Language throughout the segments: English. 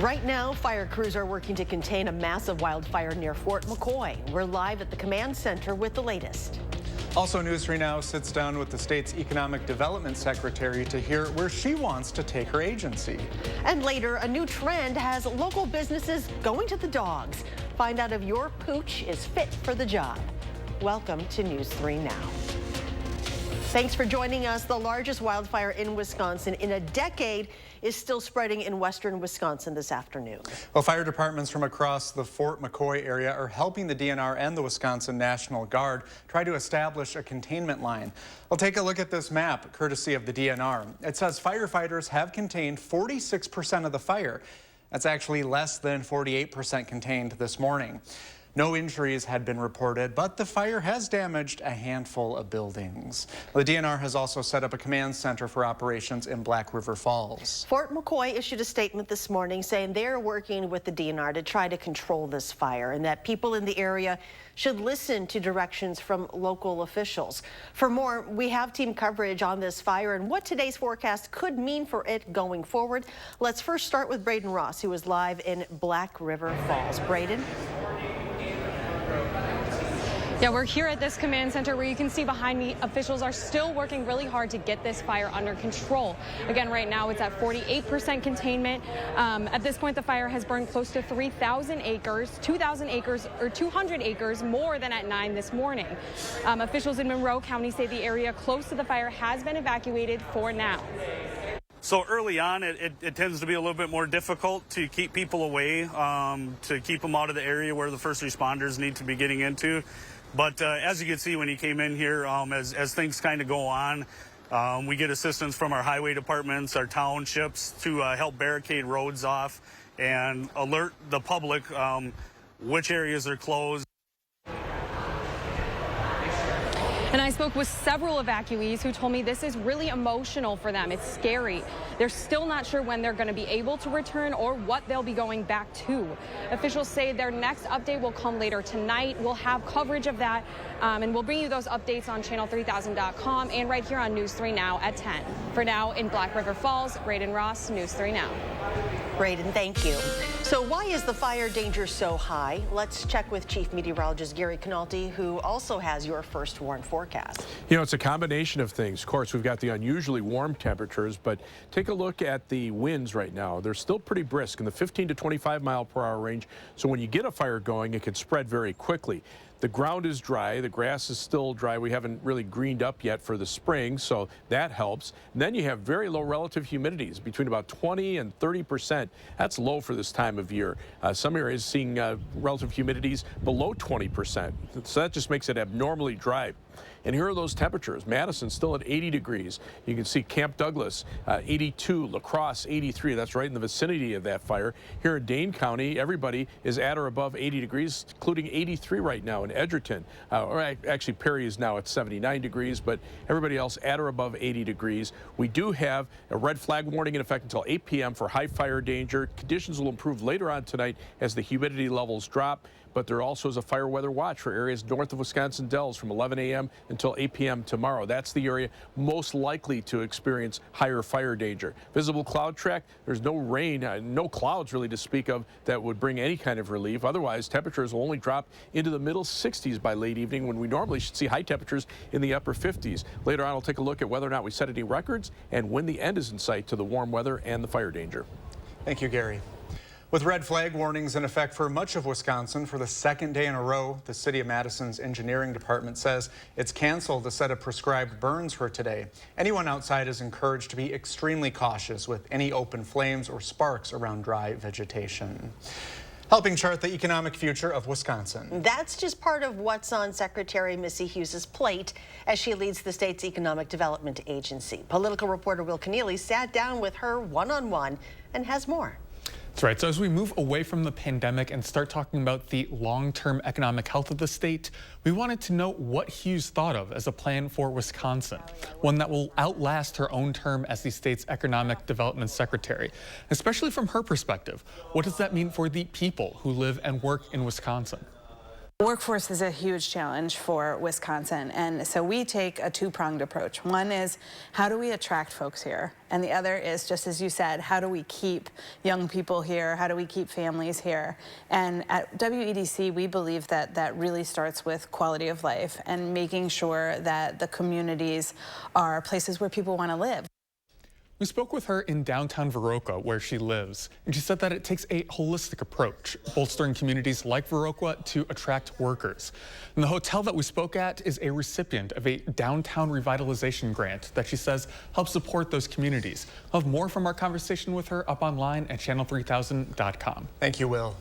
Right now, fire crews are working to contain a massive wildfire near Fort McCoy. We're live at the command center with the latest. Also, News 3 Now sits down with the state's economic development secretary to hear where she wants to take her agency. And later, a new trend has local businesses going to the dogs. Find out if your pooch is fit for the job. Welcome to News 3 Now. Thanks for joining us. The largest wildfire in Wisconsin in a decade is still spreading in western Wisconsin this afternoon. Well, fire departments from across the Fort McCoy area are helping the DNR and the Wisconsin National Guard try to establish a containment line. We'll take a look at this map, courtesy of the DNR. It says firefighters have contained 46% of the fire. That's actually less than 48% contained this morning. No injuries had been reported, but the fire has damaged a handful of buildings. The DNR has also set up a command center for operations in Black River Falls. Fort McCoy issued a statement this morning saying they're working with the DNR to try to control this fire and that people in the area should listen to directions from local officials. For more, we have team coverage on this fire and what today's forecast could mean for it going forward. Let's first start with Braden Ross, who is live in Black River Falls. Braden? Yeah, we're here at this command center where you can see behind me, officials are still working really hard to get this fire under control. Again, right now it's at 48% containment. At this point, the fire has burned close to 3,000 acres, 2,000 acres or 200 acres more than at 9 this morning. Officials in Monroe County say the area close to the fire has been evacuated for now. So early on, it tends to be a little bit more difficult to keep people away, to keep them out of the area where the first responders need to be getting into. But as you can see when you came in here, as things kind of go on, we get assistance from our highway departments, our townships to help barricade roads off and alert the public which areas are closed. And I spoke with several evacuees who told me this is really emotional for them. It's scary. They're still not sure when they're going to be able to return or what they'll be going back to. Officials say their next update will come later tonight. We'll have coverage of that, and we'll bring you those updates on channel3000.com and right here on News 3 Now at 10. For now, in Black River Falls, Braden Ross, News 3 Now. Braden, thank you. So why is the fire danger so high? Let's check with Chief Meteorologist Gary Canalti, who also has your first warn forecast. You know, it's a combination of things. Of course, we've got the unusually warm temperatures, but take a look at the winds right now. They're still pretty brisk in the 15 to 25 mile per hour range. So when you get a fire going, it can spread very quickly. The ground is dry, the grass is still dry. We haven't really greened up yet for the spring, so that helps. And then you have very low relative humidities, between about 20 and 30%. That's low for this time of year. Some areas seeing relative humidities below 20%. So that just makes it abnormally dry. And here are those temperatures. Madison still at 80 degrees. You can see Camp Douglas 82, La Crosse 83. That's right in the vicinity of that fire. Here in Dane County, everybody is at or above 80 degrees, including 83 right now in Edgerton. Or actually, Perry is now at 79 degrees, but everybody else at or above 80 degrees. We do have a red flag warning in effect until 8 p.m. for high fire danger. Conditions will improve later on tonight as the humidity levels drop. But there also is a fire weather watch for areas north of Wisconsin Dells from 11 a.m. until 8 p.m. tomorrow. That's the area most likely to experience higher fire danger. Visible cloud track, there's no rain, no clouds really to speak of that would bring any kind of relief. Otherwise, temperatures will only drop into the middle 60s by late evening when we normally should see high temperatures in the upper 50s. Later on, I'll take a look at whether or not we set any records and when the end is in sight to the warm weather and the fire danger. Thank you, Gary. With red flag warnings in effect for much of Wisconsin for the second day in a row, the City of Madison's engineering department says it's canceled a set of prescribed burns for today. Anyone outside is encouraged to be extremely cautious with any open flames or sparks around dry vegetation. Helping chart the economic future of Wisconsin. That's just part of what's on Secretary Missy Hughes's plate as she leads the state's economic development agency. Political reporter Will Keneally sat down with her one-on-one and has more. That's right. So as we move away from the pandemic and start talking about the long-term economic health of the state, we wanted to know what Hughes thought of as a plan for Wisconsin, one that will outlast her own term as the state's economic development secretary. Especially from her perspective, what does that mean for the people who live and work in Wisconsin? Workforce is a huge challenge for Wisconsin, and so we take a two-pronged approach. One is, how do we attract folks here? And the other is, just as you said, how do we keep young people here? How do we keep families here? And at WEDC, we believe that that really starts with quality of life and making sure that the communities are places where people want to live. We spoke with her in downtown Viroqua, where she lives, and she said that it takes a holistic approach, bolstering communities like Viroqua to attract workers. And the hotel that we spoke at is a recipient of a downtown revitalization grant that she says helps support those communities. We'll have more from our conversation with her up online at channel3000.com. Thank you, Will.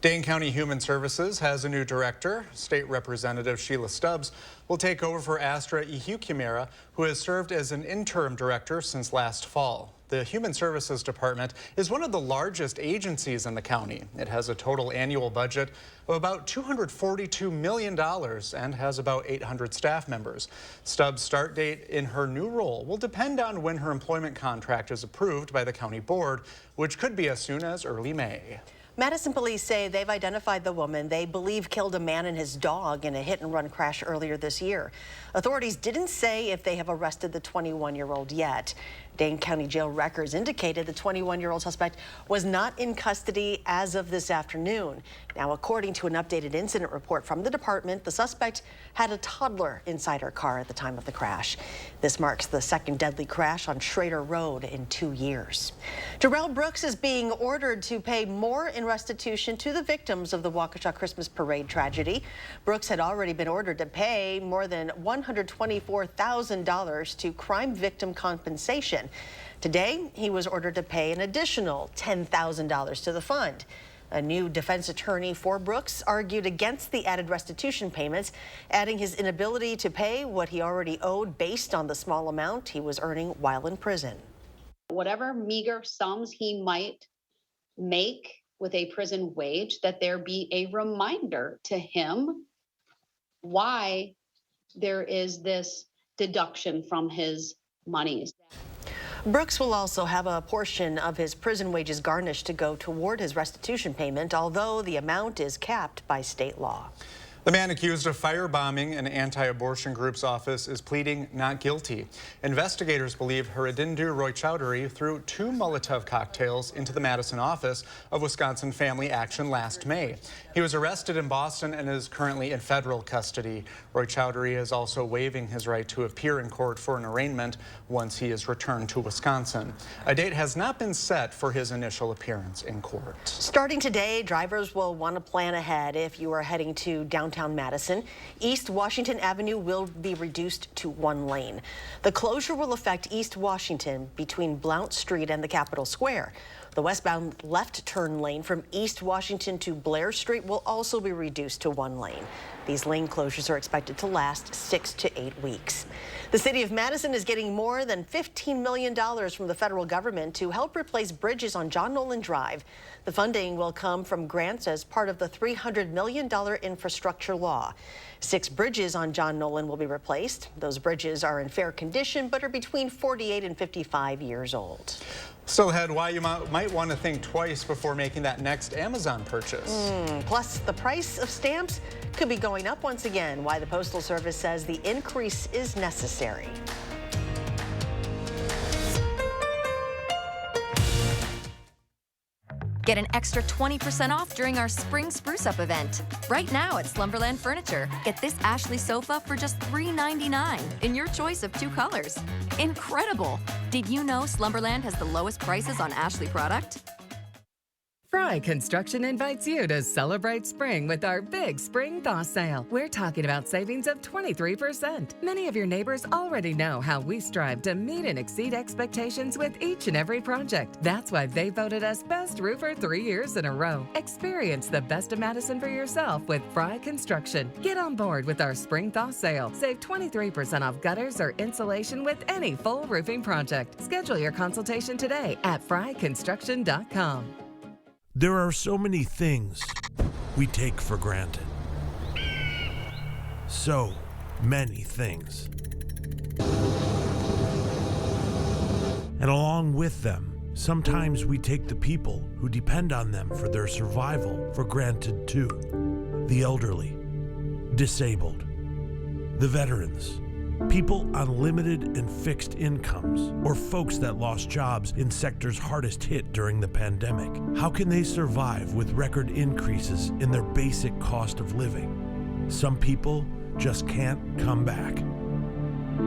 Dane County Human Services has a new director. State Representative Sheila Stubbs will take over for Astra Ihukumera, who has served as an interim director since last fall. The Human Services Department is one of the largest agencies in the county. It has a total annual budget of about $242 million and has about 800 staff members. Stubbs' start date in her new role will depend on when her employment contract is approved by the county board, which could be as soon as early May. Madison police say they've identified the woman they believe killed a man and his dog in a hit-and-run crash earlier this year. Authorities didn't say if they have arrested the 21-year-old yet. Dane County jail records indicated the 21-year-old suspect was not in custody as of this afternoon. Now, according to an updated incident report from the department, the suspect had a toddler inside her car at the time of the crash. This marks the second deadly crash on Schrader Road in 2 years. Darrell Brooks is being ordered to pay more in restitution to the victims of the Waukesha Christmas Parade tragedy. Brooks had already been ordered to pay more than $124,000 to crime victim compensation. Today, he was ordered to pay an additional $10,000 to the fund. A new defense attorney for Brooks argued against the added restitution payments, adding his inability to pay what he already owed based on the small amount he was earning while in prison. Whatever meager sums he might make with a prison wage, that there be a reminder to him why there is this deduction from his monies. Brooks will also have a portion of his prison wages garnished to go toward his restitution payment, although the amount is capped by state law. The man accused of firebombing an anti-abortion group's office is pleading not guilty. Investigators believe Haradindu Roy Chowdhury threw 2 Molotov cocktails into the Madison office of Wisconsin Family Action last May. He was arrested in Boston and is currently in federal custody. Roy Chowdhury is also waiving his right to appear in court for an arraignment once he is returned to Wisconsin. A date has not been set for his initial appearance in court. Starting today, drivers will want to plan ahead if you are heading to downtown Madison. East Washington Avenue will be reduced to 1 lane. The closure will affect East Washington between Blount Street and the Capitol Square. The westbound left turn lane from East Washington to Blair Street will also be reduced to 1 lane. These lane closures are expected to last 6 to 8 weeks. The city of Madison is getting more than $15 million from the federal government to help replace bridges on John Nolan Drive. The funding will come from grants as part of the $300 million infrastructure law. 6 bridges on John Nolan will be replaced. Those bridges are in fair condition but are between 48 and 55 years old. Still ahead, why you might want to think twice before making that next Amazon purchase. Plus, the price of stamps could be going up once again. Why the Postal Service says the increase is necessary. Get an extra 20% off during our Spring Spruce Up event. Right now at Slumberland Furniture, get this Ashley sofa for just $3.99 in your choice of 2 colors. Incredible! Did you know Slumberland has the lowest prices on Ashley product? Fry Construction invites you to celebrate spring with our big spring thaw sale. We're talking about savings of 23%. Many of your neighbors already know how we strive to meet and exceed expectations with each and every project. That's why they voted us Best Roofer 3 years in a row. Experience the best of Madison for yourself with Fry Construction. Get on board with our spring thaw sale. Save 23% off gutters or insulation with any full roofing project. Schedule your consultation today at fryconstruction.com. There are so many things we take for granted. So many things. And along with them, sometimes we take the people who depend on them for their survival for granted too. The elderly, disabled, the veterans, people on limited and fixed incomes, or folks that lost jobs in sectors hardest hit during the pandemic. How can they survive with record increases in their basic cost of living? Some people just can't come back.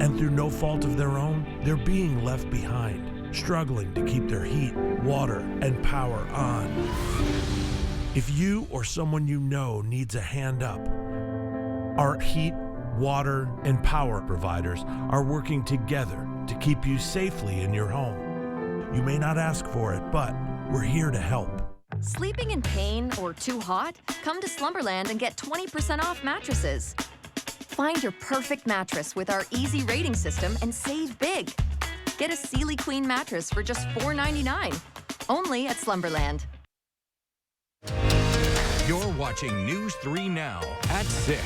And through no fault of their own, they're being left behind, struggling to keep their heat, water, and power on. If you or someone you know needs a hand up, our heat, water, and power providers are working together to keep you safely in your home. You may not ask for it, but we're here to help. Sleeping in pain or too hot? Come to Slumberland and get 20% off mattresses. Find your perfect mattress with our easy rating system and save big. Get a Sealy Queen mattress for just $4.99. Only at Slumberland. You're watching News 3 Now at 6.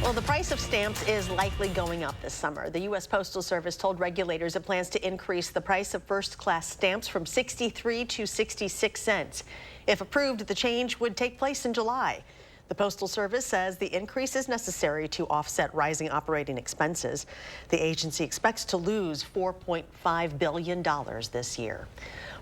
Well, the price of stamps is likely going up this summer. The U.S. Postal Service told regulators it plans to increase the price of first-class stamps from 63 to 66 cents. If approved, the change would take place in July. The Postal Service says the increase is necessary to offset rising operating expenses. The agency expects to lose $4.5 billion this year.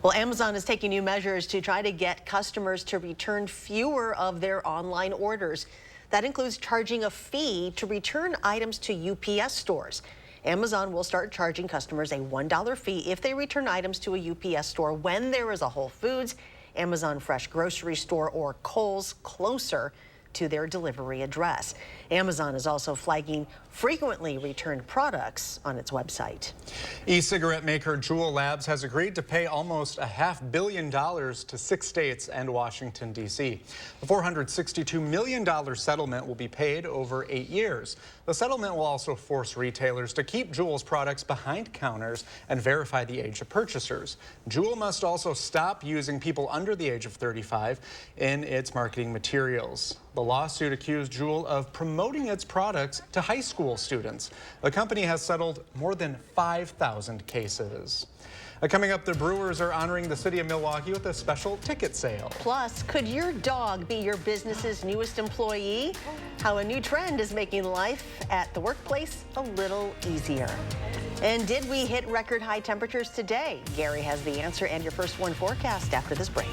Well, Amazon is taking new measures to try to get customers to return fewer of their online orders. That includes charging a fee to return items to UPS stores. Amazon will start charging customers a $1 fee if they return items to a UPS store when there is a Whole Foods, Amazon Fresh grocery store, or Kohl's closer to their delivery address. Amazon is also flagging frequently returned products on its website. E-cigarette maker Juul Labs has agreed to pay almost $500 million to 6 states and Washington, D.C. The $462 million settlement will be paid over 8 years. The settlement will also force retailers to keep Juul's products behind counters and verify the age of purchasers. Juul must also stop using people under the age of 35 in its marketing materials. The lawsuit accused Juul of promoting its products to high school students. The company has settled more than 5,000 cases. Coming up, the Brewers are honoring the city of Milwaukee with a special ticket sale. Plus, could your dog be your business's newest employee? How a new trend is making life at the workplace a little easier. And did we hit record high temperatures today? Gary has the answer and your First One forecast after this break.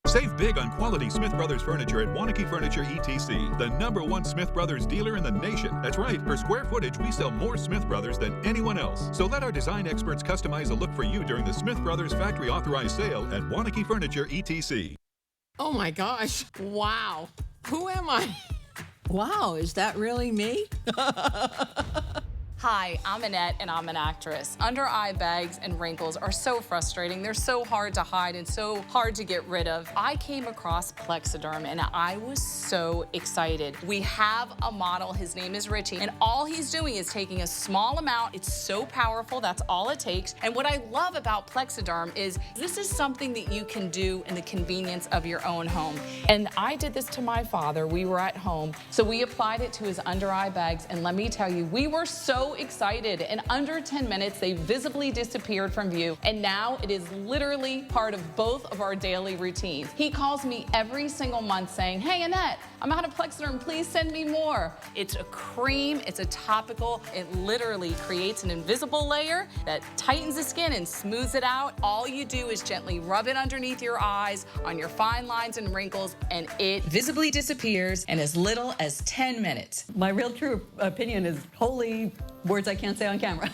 Save big on quality Smith Brothers furniture at Waunakee Furniture ETC, the #1 Smith Brothers dealer in the nation. That's right, per square footage, we sell more Smith Brothers than anyone else. So let our design experts customize a look for you during the Smith Brothers factory authorized sale at Waunakee Furniture ETC. Oh my gosh, wow. Who am I? Wow, is that really me? Hi, I'm Annette and I'm an actress. Under eye bags and wrinkles are so frustrating. They're so hard to hide and so hard to get rid of. I came across Plexiderm and I was so excited. We have a model, his name is Richie, and all he's doing is taking a small amount. It's so powerful, that's all it takes. And what I love about Plexiderm is this is something that you can do in the convenience of your own home. And I did this to my father. We were at home, so we applied it to his under eye bags, and let me tell you, we were so excited. In under 10 minutes, they visibly disappeared from view, and now it is literally part of both of our daily routines. He calls me every single month saying, "Hey Annette, I'm out of Plexiderm, please send me more." It's a cream, it's a topical, it literally creates an invisible layer that tightens the skin and smooths it out. All you do is gently rub it underneath your eyes, on your fine lines and wrinkles, and it visibly disappears in as little as 10 minutes. My real true opinion is holy words I can't say on camera.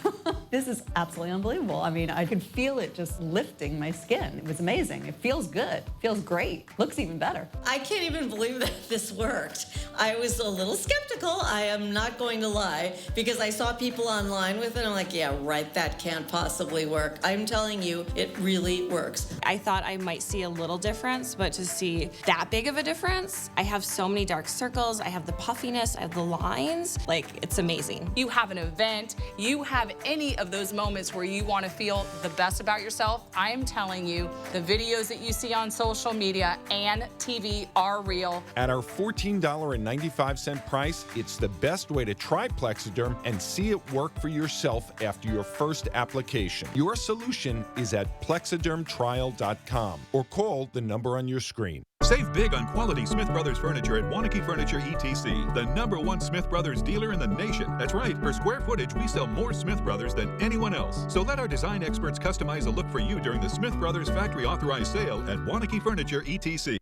This is absolutely unbelievable. I mean, I could feel it just lifting my skin. It was amazing. It feels good. Feels great. Looks even better. I can't even believe that this worked. I was a little skeptical, I am not going to lie, because I saw people online with it and I'm like, yeah, right, that can't possibly work. I'm telling you, it really works. I thought I might see a little difference, but to see that big of a difference, I have so many dark circles, I have the puffiness, I have the lines, like, it's amazing. You have an event vent, you have any of those moments where you want to feel the best about yourself, I am telling you, the videos that you see on social media and TV are real. At our $14.95 price, it's the best way to try Plexiderm and see it work for yourself after your first application. Your solution is at plexidermtrial.com or call the number on your screen. Save big on quality Smith Brothers furniture at Wanakee Furniture ETC, the #1 Smith Brothers dealer in the nation. That's right, per square footage, we sell more Smith Brothers than anyone else. So let our design experts customize a look for you during the Smith Brothers factory authorized sale at Wanakee Furniture ETC.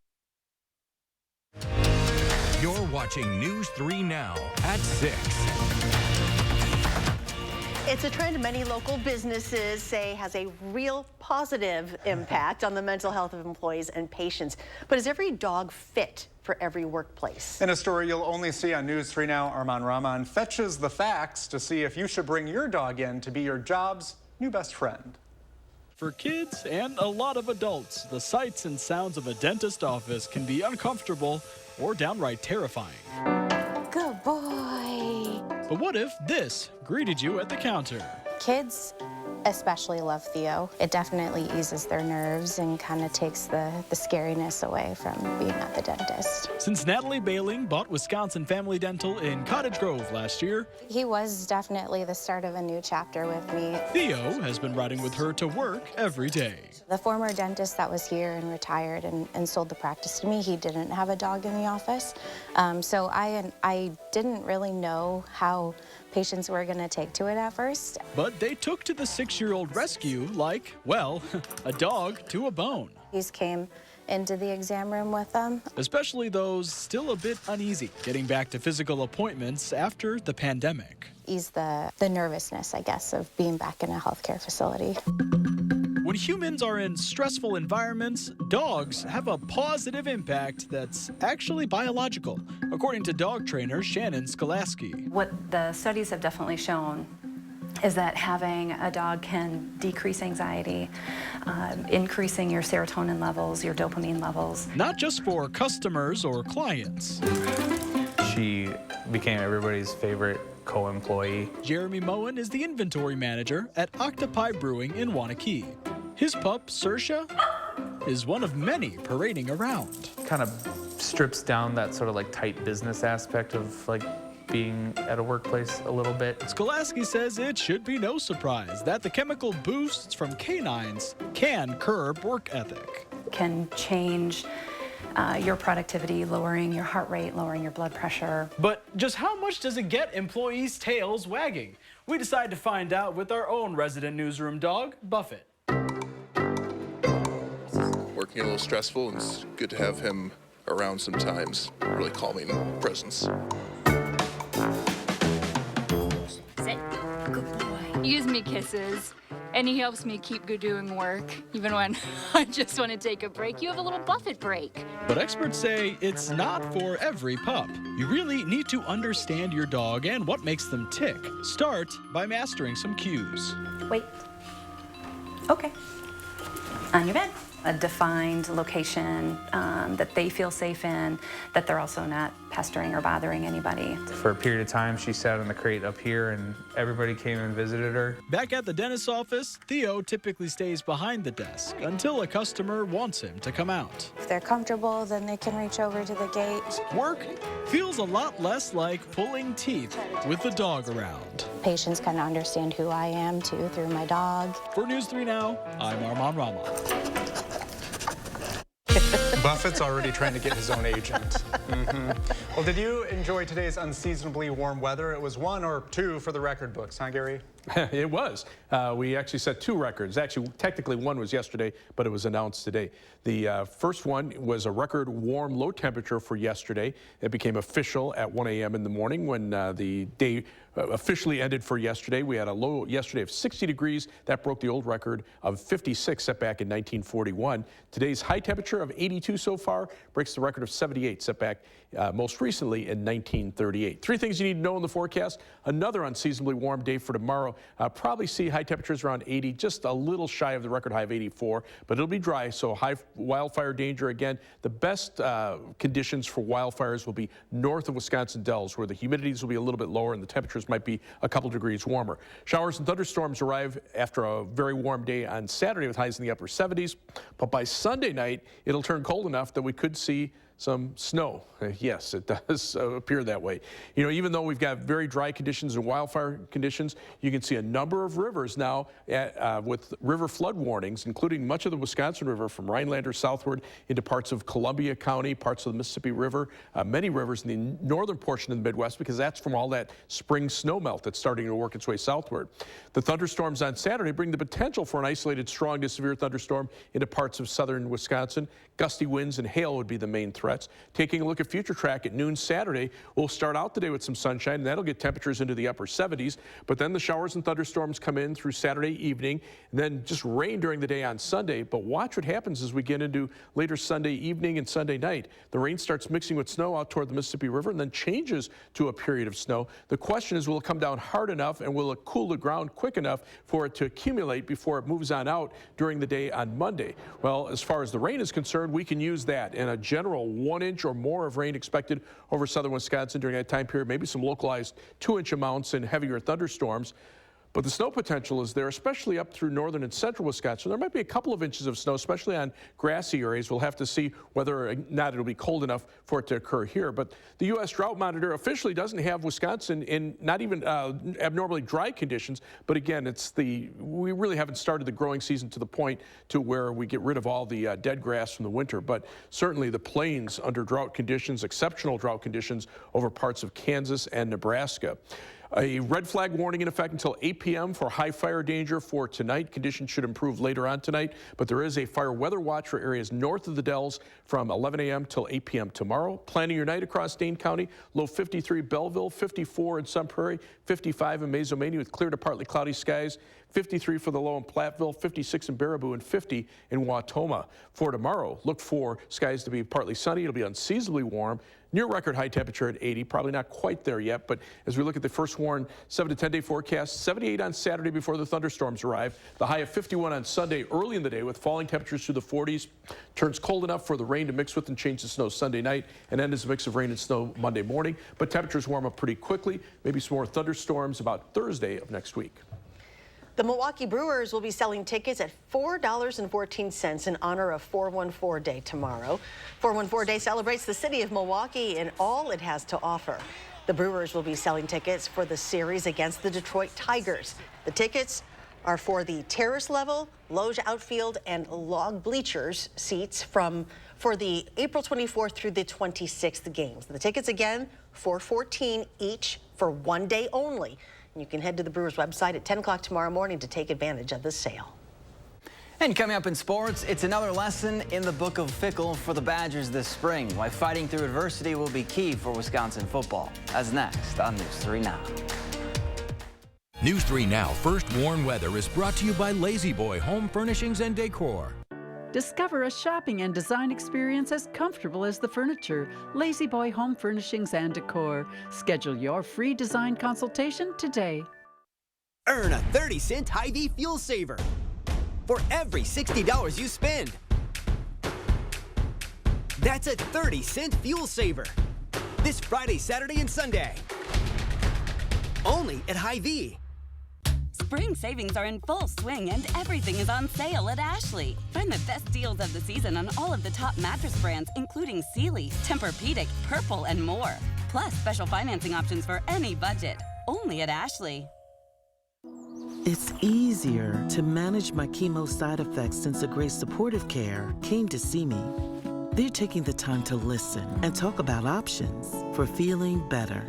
You're watching News 3 Now at 6. It's a trend many local businesses say has a real positive impact on the mental health of employees and patients. But is every dog fit for every workplace? In a story you'll only see on News 3 Now, Arman Rahman fetches the facts to see if you should bring your dog in to be your job's new best friend. For kids and a lot of adults, the sights and sounds of a dentist office can be uncomfortable or downright terrifying. Good boy. But what if this greeted you at the counter? Kids especially love Theo. It definitely eases their nerves and kind of takes the scariness away from being at the dentist. Since Natalie Bailing bought Wisconsin Family Dental in Cottage Grove last year, He was definitely the start of a new chapter with me. Theo has been riding with her to work every day. The former dentist that was here and retired and sold the practice to me, he didn't have a dog in the office. So I didn't really know how patients were going to take to it at first. But they took to the 6-year-old rescue like, well, a dog to a bone. He came into the exam room with them. Especially those still a bit uneasy getting back to physical appointments after the pandemic. Ease the nervousness, I guess, of being back in a healthcare facility. When humans are in stressful environments, dogs have a positive impact that's actually biological, according to dog trainer Shannon Skolaski. What the studies have definitely shown is that having a dog can decrease anxiety, increasing your serotonin levels, your dopamine levels. Not just for customers or clients. She became everybody's favorite co-employee. Jeremy Moen is the inventory manager at Octopi Brewing in Wanakee. His pup, Saoirse, is one of many parading around. Kind of strips down that sort of like tight business aspect of like being at a workplace a little bit. Skolaski says it should be no surprise that the chemical boosts from canines can curb work ethic. Can change your productivity, lowering your heart rate, lowering your blood pressure. But just how much does it get employees' tails wagging? We decided to find out with our own resident newsroom dog, Buffett. Working a little stressful, and it's good to have him around sometimes. Really calming presence. Sit. Good boy. He gives me kisses, and he helps me keep doing work, even when I just want to take a break. You have a little Buffett break. But experts say it's not for every pup. You really need to understand your dog and what makes them tick. Start by mastering some cues. Wait. Okay. On your bed. A defined location that they feel safe in, that they're also not pestering or bothering anybody. For a period of time, she sat in the crate up here and everybody came and visited her. Back at the dentist's office, Theo typically stays behind the desk until a customer wants him to come out. If they're comfortable, then they can reach over to the gate. Work feels a lot less like pulling teeth with the dog around. Patients kind of understand who I am, too, through my dog. For News 3 Now, I'm Arman Rahman. Buffett's already trying to get his own agent. Well, did you enjoy today's unseasonably warm weather? It was 1 or 2 for the record books, huh, Gary? It was. We actually set 2 records. Actually, technically 1 was yesterday, but it was announced today. The first one was a record warm low temperature for yesterday. It became official at 1 a.m. in the morning when the day officially ended for yesterday. We had a low yesterday of 60 degrees. That broke the old record of 56 set back in 1941. Today's high temperature of 82 so far breaks the record of 78 set back most recently in 1938. 3 things you need to know in the forecast. Another unseasonably warm day for tomorrow. tomorrow, probably see high temperatures around 80, just a little shy of the record high of 84, but it'll be dry, so high wildfire danger. Again, the best conditions for wildfires will be north of Wisconsin Dells, where the humidities will be a little bit lower and the temperatures might be a couple degrees warmer. Showers and thunderstorms arrive after a very warm day on Saturday with highs in the upper 70s, but by Sunday night, it'll turn cold enough that we could see some snow. Yes, it does appear that way. You know, even though we've got very dry conditions and wildfire conditions, you can see a number of rivers now with river flood warnings, including much of the Wisconsin River from Rhinelander southward into parts of Columbia County, parts of the Mississippi River, many rivers in the northern portion of the Midwest, because that's from all that spring snow melt that's starting to work its way southward. The thunderstorms on Saturday bring the potential for an isolated strong to severe thunderstorm into parts of southern Wisconsin. Gusty winds and hail would be the main threats. Taking a look at future track at noon Saturday, we'll start out the day with some sunshine, and that'll get temperatures into the upper 70s, but then the showers and thunderstorms come in through Saturday evening, and then just rain during the day on Sunday. But watch what happens as we get into later Sunday evening and Sunday night. The rain starts mixing with snow out toward the Mississippi River and then changes to a period of snow. The question is, will it come down hard enough and will it cool the ground quick enough for it to accumulate before it moves on out during the day on Monday? Well, as far as the rain is concerned, we can use that, and a general 1 inch or more of rain expected over southern Wisconsin during that time period, maybe some localized 2-inch amounts and heavier thunderstorms. But the snow potential is there, especially up through northern and central Wisconsin. There might be a couple of inches of snow, especially on grassy areas. We'll have to see whether or not it'll be cold enough for it to occur here. But the U.S. Drought Monitor officially doesn't have Wisconsin in not even abnormally dry conditions. But again, we really haven't started the growing season to the point to where we get rid of all the dead grass from the winter. But certainly the plains under drought conditions, exceptional drought conditions over parts of Kansas and Nebraska. A red flag warning in effect until 8 p.m. for high fire danger for tonight. Conditions should improve later on tonight, but there is a fire weather watch for areas north of the Dells from 11 a.m. till 8 p.m. tomorrow. Planning your night across Dane County. Low 53 Belleville, 54 in Sun Prairie, 55 in Mazomanie with clear to partly cloudy skies. 53 for the low in Platteville, 56 in Baraboo, and 50 in Wautoma. For tomorrow, look for skies to be partly sunny. It'll be unseasonably warm. Near record high temperature at 80, probably not quite there yet, but as we look at the first warn 7 to 10 day forecast, 78 on Saturday before the thunderstorms arrive. The high of 51 on Sunday early in the day with falling temperatures through the 40s. Turns cold enough for the rain to mix with and change to snow Sunday night, and then is a mix of rain and snow Monday morning. But temperatures warm up pretty quickly. Maybe some more thunderstorms about Thursday of next week. The Milwaukee Brewers will be selling tickets at $4.14 in honor of 414 Day tomorrow. 414 Day celebrates the city of Milwaukee and all it has to offer. The Brewers will be selling tickets for the series against the Detroit Tigers. The tickets are for the terrace level, loge outfield, and log bleachers seats for the April 24th through the 26th games. The tickets again, $4.14 each for 1 day only. You can head to the Brewers website at 10 o'clock tomorrow morning to take advantage of this sale. And coming up in sports, it's another lesson in the book of Fickle for the Badgers this spring. Why fighting through adversity will be key for Wisconsin football. That's next on News 3 Now. News 3 Now First Warn Weather is brought to you by Lazy Boy Home Furnishings and Decor. Discover a shopping and design experience as comfortable as the furniture. Lazy Boy Home Furnishings and Decor. Schedule your free design consultation today. Earn a 30-cent Hy-Vee fuel saver for every $60 you spend. That's a 30-cent fuel saver this Friday, Saturday, and Sunday. Only at Hy-Vee. Spring savings are in full swing and everything is on sale at Ashley. Find the best deals of the season on all of the top mattress brands, including Sealy, Tempur-Pedic, Purple, and more. Plus special financing options for any budget. Only at Ashley. It's easier to manage my chemo side effects since a Grace Supportive Care came to see me. They're taking the time to listen and talk about options for feeling better.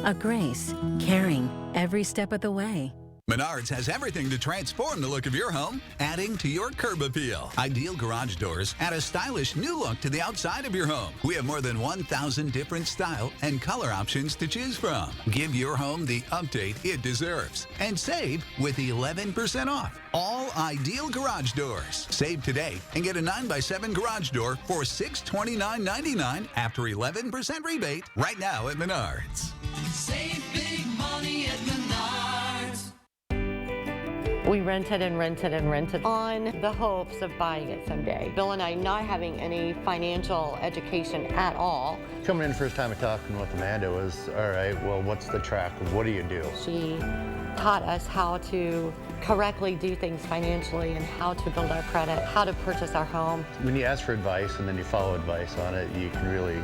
A Grace, caring every step of the way. Menards has everything to transform the look of your home, adding to your curb appeal. Ideal garage doors add a stylish new look to the outside of your home. We have more than 1,000 different style and color options to choose from. Give your home the update it deserves and save with 11% off all Ideal garage doors. Save today and get a 9x7 garage door for $629.99 after 11% rebate right now at Menards. Save big money at Menards. We rented and rented and rented on the hopes of buying it someday. Bill and I not having any financial education at all. Coming in the first time and talking with Amanda was, all right, well, what's the track? What do you do? She taught us how to correctly do things financially and how to build our credit, how to purchase our home. When you ask for advice and then you follow advice on it, you can really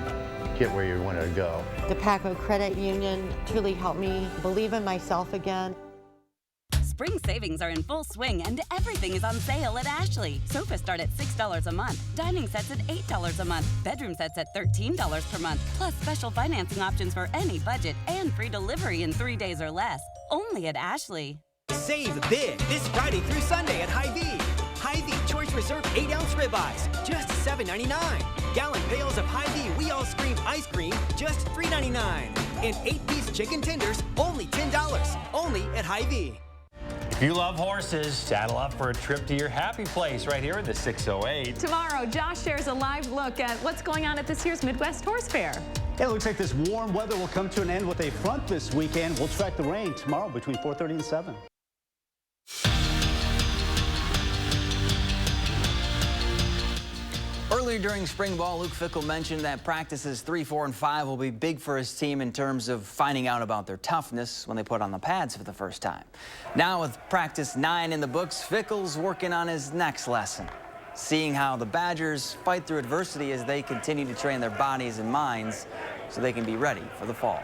get where you want to go. The Paco Credit Union truly helped me believe in myself again. Spring savings are in full swing and everything is on sale at Ashley. Sofas start at $6 a month, dining sets at $8 a month, bedroom sets at $13 per month, plus special financing options for any budget and free delivery in 3 days or less. Only at Ashley. Save big this Friday through Sunday at Hy-Vee. Hy-Vee Choice Reserve 8-ounce ribeyes, just $7.99. Gallon pails of Hy-Vee We All Scream ice cream, just $3.99. And 8-piece chicken tenders, only $10. Only at Hy-Vee. If you love horses, saddle up for a trip to your happy place right here at the 608. Tomorrow, Josh shares a live look at what's going on at this year's Midwest Horse Fair. It looks like this warm weather will come to an end with a front this weekend. We'll track the rain tomorrow between 4:30 and 7. Earlier during spring ball, Luke Fickell mentioned that practices 3, 4, and 5 will be big for his team in terms of finding out about their toughness when they put on the pads for the first time. Now with practice 9 in the books, Fickell's working on his next lesson, seeing how the Badgers fight through adversity as they continue to train their bodies and minds so they can be ready for the fall.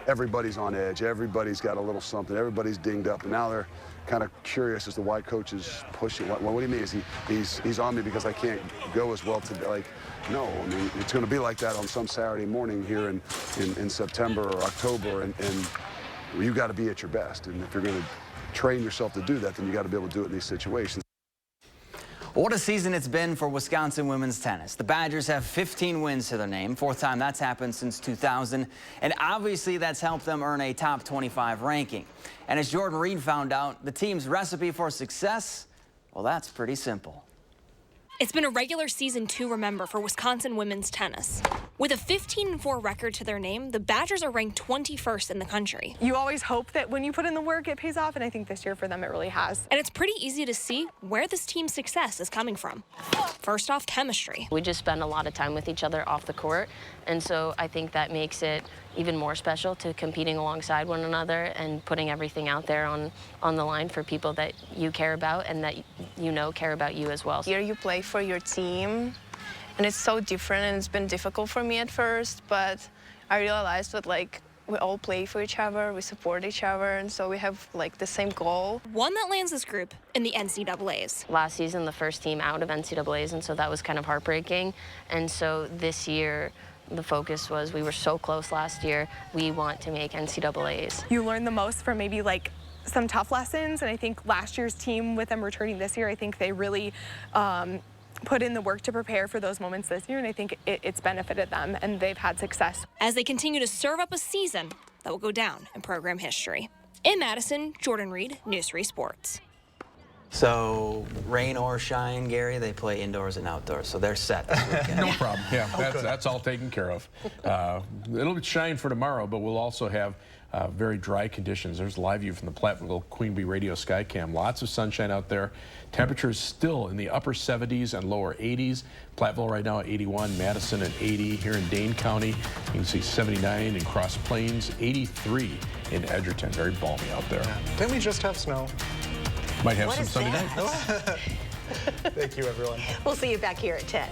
Everybody's on edge. Everybody's got a little something. Everybody's dinged up, and now they're kind of curious as to why coach is pushing. What do you mean? Is he's on me because I can't go as well today? Like, no. I mean, it's going to be like that on some Saturday morning here in September or October, and you got to be at your best. And if you're going to train yourself to do that, then you got to be able to do it in these situations. What a season it's been for Wisconsin women's tennis. The Badgers have 15 wins to their name, 4th time that's happened since 2000, and obviously that's helped them earn a top 25 ranking. And as Jordan Reed found out, the team's recipe for success, well, that's pretty simple. It's been a regular season to remember for Wisconsin women's tennis. With a 15-4 record to their name, the Badgers are ranked 21st in the country. You always hope that when you put in the work, it pays off, and I think this year for them it really has. And it's pretty easy to see where this team's success is coming from. First off, chemistry. We just spend a lot of time with each other off the court, and so I think that makes it even more special to competing alongside one another and putting everything out there on the line for people that you care about and that you know care about you as well. Here you play for your team, and it's so different, and it's been difficult for me at first, but I realized that, like, we all play for each other, we support each other, and so we have, like, the same goal. One that lands this group in the NCAAs. Last season, the first team out of NCAAs, and so that was kind of heartbreaking. And so this year, the focus was we were so close last year, we want to make NCAAs. You learn the most from maybe, like, some tough lessons, and I think last year's team, with them returning this year, I think they really put in the work to prepare for those moments this year, and I think it's benefited them, and they've had success. As they continue to serve up a season that will go down in program history. In Madison, Jordan Reed, News 3 Sports. So, rain or shine, Gary, they play indoors and outdoors, so they're set this weekend. No problem. Yeah, that's all taken care of. It'll shine for tomorrow, but we'll also have very dry conditions. There's a live view from the Platteville Queen Bee Radio Skycam. Lots of sunshine out there. Temperatures still in the upper 70s and lower 80s. Platteville right now at 81, Madison at 80. Here in Dane County, you can see 79 in Cross Plains, 83 in Edgerton. Very balmy out there. Didn't we just have snow? Might have some Sunday night. Thank you, everyone. We'll see you back here at 10.